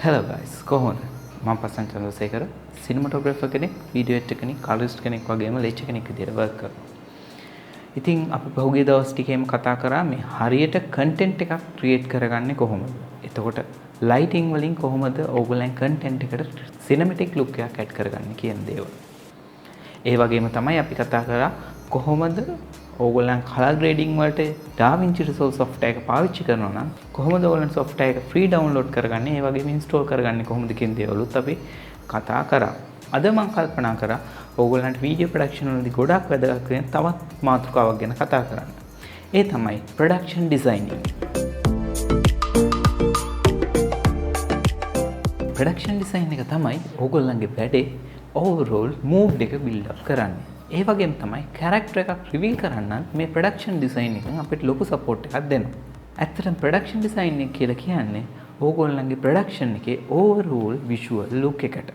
Hello guys, කොහොමද? මම පස්සන් චන්ද්‍රසේකර සිනමටෝග්‍රැෆර් කෙනෙක්, වීඩියෝ එඩිටර් කෙනෙක්, කලරිස්ට් කෙනෙක් වගේම ලෙක්චර් කෙනෙක් විදිහට වර්ක් කරනවා. ඉතින් අපි පහුගිය දවස් ටිකේම කතා කරා මේ හරියට කන්ටෙන්ට් එකක් ක්‍රියේට් කරගන්නේ කොහොමද? එතකොට ලයිටිං වලින් කොහොමද ඕගොල්ලන් කන්ටෙන්ට් එකට සිනමැටික් ලුක් එකක් ඇඩ් කරගන්නේ කියන දේවල්. ඒ වගේම තමයි අපි කතා කරා කොහොමද ඕගොල්ලන් කලර් ග්‍රේඩින් වලට Davinci Resolve software එක පාවිච්චි කරනවා නම් කොහොමද ඕගොල්ලන් software එක free download කරගන්නේ ඒ වගේම install කරගන්නේ කොහොමද කියන දේවලුත් අපි කතා කරා. අද මම කල්පනා කරා ඕගොල්ලන්ට වීඩියෝ ප්‍රොඩක්ෂන් වලදී ගොඩක් වැදගත් වෙන තවත් මාතෘකාවක් ගැන කතා කරන්න. ඒ තමයි production designing. production design එක තමයි ඕගොල්ලන්ගේ වැඩේ overall mood එක build up කරන්නේ. ඒ වගේම තමයි character එකක් reveal කරන්න මේ production design එකෙන් අපිට ලොකු support එකක් දෙනවා. ඇත්තටම production design එක කියලා කියන්නේ ඕගොල්ලන්ගේ production එකේ overall visual look එකට.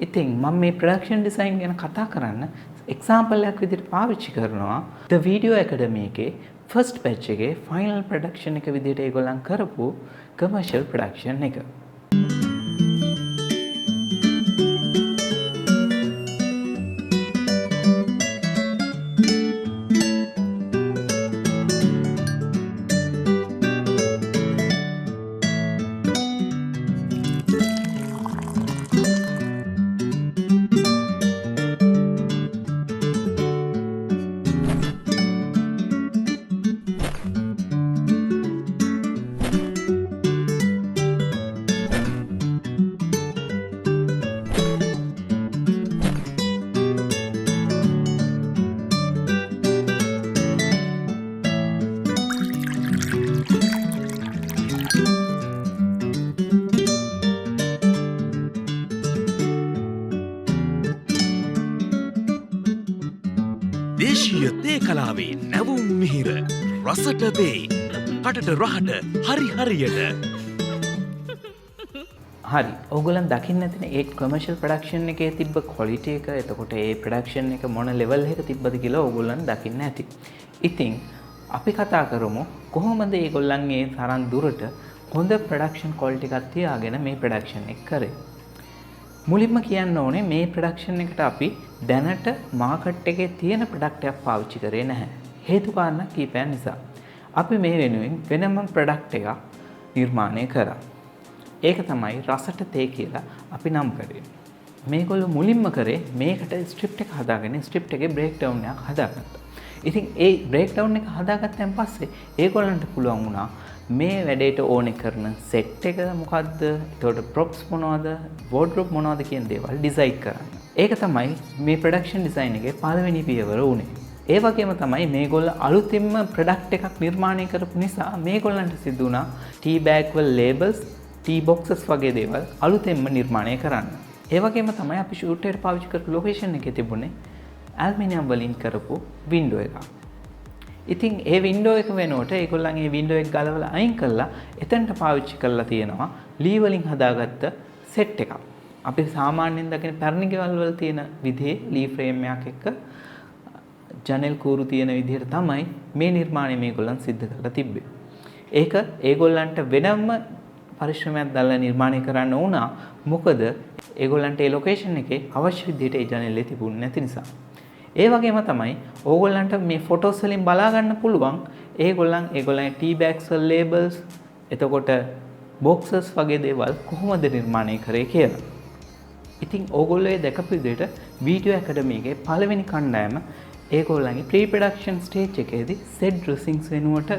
ඉතින් මම මේ production design ගැන කතා කරන්න example එකක් විදිහට පාවිච්චි කරනවා The Video Academy එකේ first batch එකේ final production එක විදිහට ඒගොල්ලන් කරපු commercial production එක. දේශීය තේ කලාවේ නැවුම් මිහිර රසට තේ කටට රහට හරි හරියට හරි ඕගොල්ලන් දකින්න තියෙන ඒ කමර්ෂල් ප්‍රොඩක්ෂන් එකේ තිබ්බ ක්වොලිටි එක එතකොට ඒ ප්‍රොඩක්ෂන් එක මොන ලෙවල් එකක තිබ්බද කියලා ඕගොල්ලන් දකින්න ඇති. ඉතින් අපි කතා කරමු කොහොමද ඒගොල්ලන් මේ තරම් දුරට හොඳ ප්‍රොඩක්ෂන් ක්වොලිටි එකක් තියාගෙන මේ ප්‍රොඩක්ෂන් එක කරේ. මුලින්ම කියන්න ඕනේ මේ ප්‍රොඩක්ෂන් එකට අපි දැනට මාකට් එකේ තියෙන ප්‍රොඩක්ට් එකක් පාවිච්චි කරේ නැහැ. හේතු කාරණා කීපයක් නිසා. අපි මේ වෙනුවෙන් වෙනම ප්‍රොඩක්ට් එකක් නිර්මාණය කරා. ඒක තමයි රසට තේ කියලා අපි නම් කරේ. මේගොල්ලෝ මුලින්ම කරේ මේකට ස්ක්‍රිප්ට් එක හදාගෙන ස්ක්‍රිප්ට් එකේ බ්‍රේක් ඩවුන් එකක් හදාගත්තා. ඉතින් ඒ බ්‍රේක් ඩවුන් එක හදාගත්තන් පස්සේ ඒගොල්ලන්ට පුළුවන් වුණා මේ වැඩේට ඕනේ කරන සෙට් එක මොකද්ද? ඒකට ප්‍රොප්ස් මොනවද? වෝඩ්‍රොප් මොනවද කියන දේවල් ඩිසයින් කරන්න. ඒක තමයි මේ ප්‍රොඩක්ෂන් ඩිසයින් එකේ පළවෙනි පියවර උනේ. ඒ වගේම තමයි මේගොල්ලෝ අලුතින්ම ප්‍රොඩක්ට් එකක් නිර්මාණය කරපු නිසා මේගොල්ලන්ට සිදු වුණා ටී බෑග් වල ලේබල්ස්, ටී බොක්සස් වගේ දේවල් අලුතෙන්ම නිර්මාණය කරන්න. ඒ වගේම තමයි අපි ෂූට් එකට පාවිච්චි කරපු ලොකේෂන් එකේ තිබුණේ ඇල්මිනියම් වලින් කරපු වින්ඩෝ එකක්. ඉතින් ඒ වින්ඩෝ එක වෙනුවට ඒගොල්ලන් ඒ වින්ඩෝ එක ගලවලා අයින් කරලා එතනට පාවිච්චි කරලා තියෙනවා ලී වලින් හදාගත්ත සෙට් එකක්. අපි සාමාන්‍යයෙන් දකින පැරණි ගෙවල් වල තියෙන විදිහේ ලී ෆ්‍රේම් එකක් එක්ක ජනෙල් කූරු තියෙන විදිහට තමයි මේ නිර්මාණය මේගොල්ලන් සිද්ධ කරලා තිබ්බේ. ඒක ඒගොල්ලන්ට වෙනම පරිශ්‍රමයක් දාලා නිර්මාණය කරන්න වුණා. මොකද ඒගොල්ලන්ට ඒ ලොකේෂන් එකේ අවශ්‍ය විදිහට ඒ ජනෙල්ලේ තිබුණ නැති නිසා. ඒ වගේම තමයි ඕගොල්ලන්ට මේ ෆොටෝස් වලින් බලා ගන්න පුළුවන් ඒගොල්ලන්ගේ ටී බෑග්ස් වල ලේබල්ස් එතකොට බොක්සස් වගේ දේවල් කොහොමද නිර්මාණය කරේ කියලා. ඉතින් ඕගොල්ලෝ ඒ දැකපු විදිහට වීඩියෝ ඇකඩමි එකේ පළවෙනි කණ්ඩායම ඒගොල්ලන්ගේ ප්‍රී ප්‍රොඩක්ෂන් ස්ටේජ් එකේදී සෙට් ඩ්‍රෙසින්ග්ස් වෙනුවට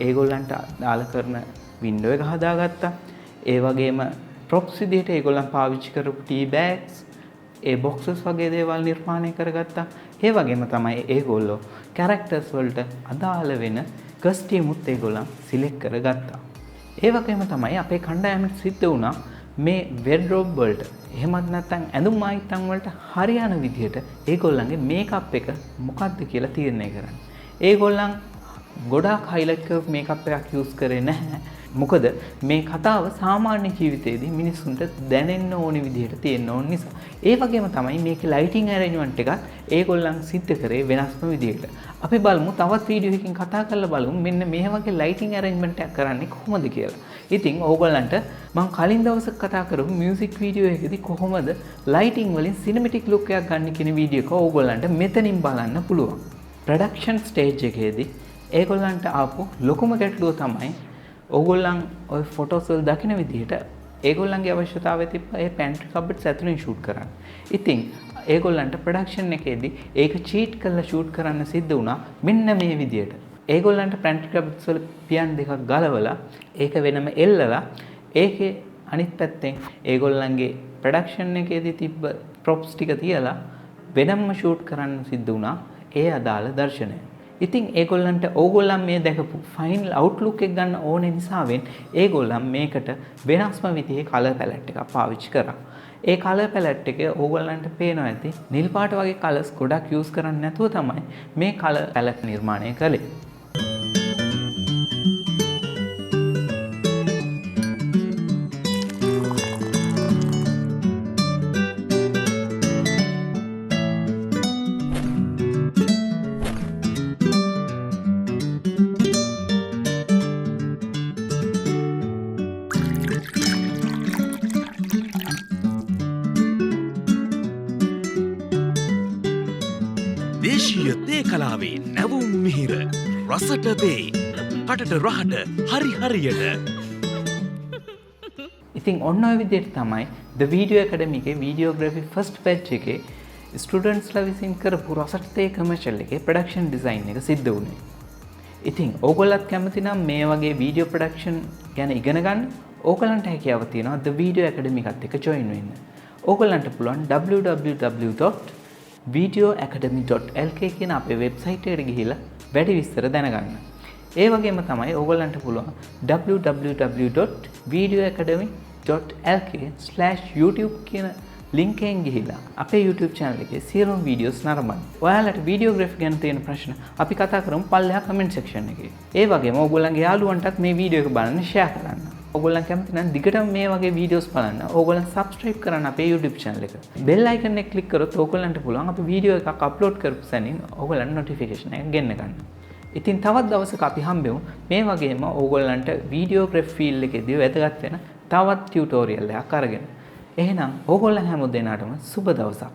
ඒගොල්ලන්ට දාලා කරන වින්ඩෝ එක හදාගත්තා. ඒ වගේම ප්‍රොප්ස් විදිහට ඒගොල්ලන් පාවිච්චි කරපු ටී බෑග්ස් ඒ බොක්සස් වගේ දේවල් නිර්මාණය කරගත්තා. ඒ වගේම තමයි ඒගොල්ලෝ කැරක්ටර්ස් වලට අදාළ වෙන කස්ටියුමුත් ඒගොල්ලන් සිලෙක්ට් කරගත්තා. ඒ වගේම තමයි අපේ කණ්ඩායමට සිද්ධ වුණා මේ වෙඩ්රොබ් වලට එහෙමත් නැත්නම් ඇඳුම් ආයිත්තම් වලට හරියන විදිහට ඒගොල්ලන්ගේ මේකප් එක මොකක්ද කියලා තීරණය කරන්න. ඒගොල්ලන් ගොඩාක් හයිලයිට් කරපු මේකප් එකක් යූස් කරේ නැහැ. මොකද මේ කතාව සාමාන්‍ය ජීවිතේදී මිනිස්සුන්ට දැනෙන්න ඕනි විදිහට තියෙන්න ඕන නිසා. ඒ වගේම තමයි මේකේ ලයිටිං ඇරේන්ජ්මන්ට් එකත් ඒගොල්ලන් සිද්ධ කරේ වෙනස්ම විදිහට. අපි බලමු තවත් වීඩියෝ එකකින් කතා කරලා බලමු මෙන්න මේ වගේ ලයිටිං ඇරේන්ජ්මන්ට් එකක් කරන්නේ කොහොමද කියලා. ඉතින් ඕගොල්ලන්ට මම කලින් දවසක් කතා කරපු මියුසික් වීඩියෝ එකේදී කොහොමද ලයිටිං වලින් සිනමැටික් ලුක් එකක් ගන්න කියන වීඩියෝ එක ඕගොල්ලන්ට මෙතනින් බලන්න පුළුවන්. ප්‍රොඩක්ෂන් ස්ටේජ් එකේදී ඒගොල්ලන්ට ආපු ලොකුම ගැටලුව තමයි ඕගොල්ලන් ওই ෆොටෝස් වල දකින විදිහට ඒගොල්ලන්ගේ අවශ්‍යතාවය තිබ්බ ඒ පැන්ට්‍රි කබඩ්ස් ඇතුලෙන් ෂූට් කරන්න. ඉතින් ඒගොල්ලන්ට ප්‍රොඩක්ෂන් එකේදී ඒක චීට් කරලා ෂූට් කරන්න සිද්ධ වුණා මෙන්න මේ විදිහට. ඒගොල්ලන්ට පැන්ට්‍රි කබඩ්ස් වල පියන් දෙකක් ගලවලා ඒක වෙනම එල්ලලා ඒකේ අනිත් පැත්තෙන් ඒගොල්ලන්ගේ ප්‍රොඩක්ෂන් එකේදී තිබ්බ ප්‍රොප්ස් ටික තියලා වෙනම ෂූට් කරන්න සිද්ධ වුණා ඒ අදාළ දර්ශනය. ඉතින් ඒගොල්ලන්ට ඕගොල්ලන් මේ දැකපු ෆයිනල් අවුට්ලුක් එක ගන්න ඕනේ නිසාවෙන් ඒගොල්ලන් මේකට වෙනස්ම විදිහේ කලර් පැලට් එකක් පාවිච්චි කරා. ඒ කලර් පැලට් එක ඕගොල්ලන්ට පේනවා ඇති නිල් පාට වගේ කලර්ස් ගොඩක් යූස් කරන්නේ නැතුව තමයි මේ කලර් පැලට් නිර්මාණය කළේ. දේශීය තේ කලාවේ නැවුම් මිහිර රසට තේ කටට රහට හරි හරියට. ඉතින් ඔන්න ඔය විදිහට තමයි The Video Academy එකේ Videography first batch එකේ ස්ටුඩන්ට්ස්ලා විසින් කරපු රසට තේ කමර්ෂල් එකේ ප්‍රොඩක්ෂන් ඩිසයින් එක සිද්ධ වුණේ. ඉතින් ඕගොල්ලත් කැමති නම් මේ වගේ වීඩියෝ ප්‍රොඩක්ෂන් ගැන ඉගෙන ගන්න ඕගොල්ලන්ට හැකියාව තියෙනවා The Video Academy එකත් එක්ක join වෙන්න. ඕගොල්ලන්ට පුළුවන් www.videoacademy.lk කියන අපේ වෙබ්සයිට් එකට ගිහිල්ලා වැඩි විස්තර දැනගන්න. ඒ වගේම තමයි ඕගොල්ලන්ට පුළුවන් www.videoacademy.lk/youtube කියන link එකෙන් ගිහිල්ලා අපේ YouTube channel එකේ සියලුම videos නරඹන්න. ඔයාලට videography ගැන තියෙන ප්‍රශ්න අපි කතා කරමු පල්ලෙහා comment section එකේ. ඒ වගේම ඕගොල්ලන්ගේ යාළුවන්ටත් මේ වීඩියෝ එක බලන්න share කරන්න. ඕගොල්ලන් කැමති නම් දිගටම මේ වගේ වීඩියෝස් බලන්න ඕගොල්ලන් subscribe කරන්න අපේ YouTube channel එක. bell icon එක click කරොත් ඕගොල්ලන්ට පුළුවන් අපි වීඩියෝ එකක් upload කරපු සැනින් ඕගොල්ලන් notification එක ගෙන්න ගන්න. ඉතින් තවත් දවසක අපි හම්බෙමු මේ වගේම ඕගොල්ලන්ට videography field එකේදී වැදගත් වෙන තවත් tutorial එකක් අරගෙන. එහෙනම් ඕගොල්ලන් හැම දෙනාටම සුබ දවසක්.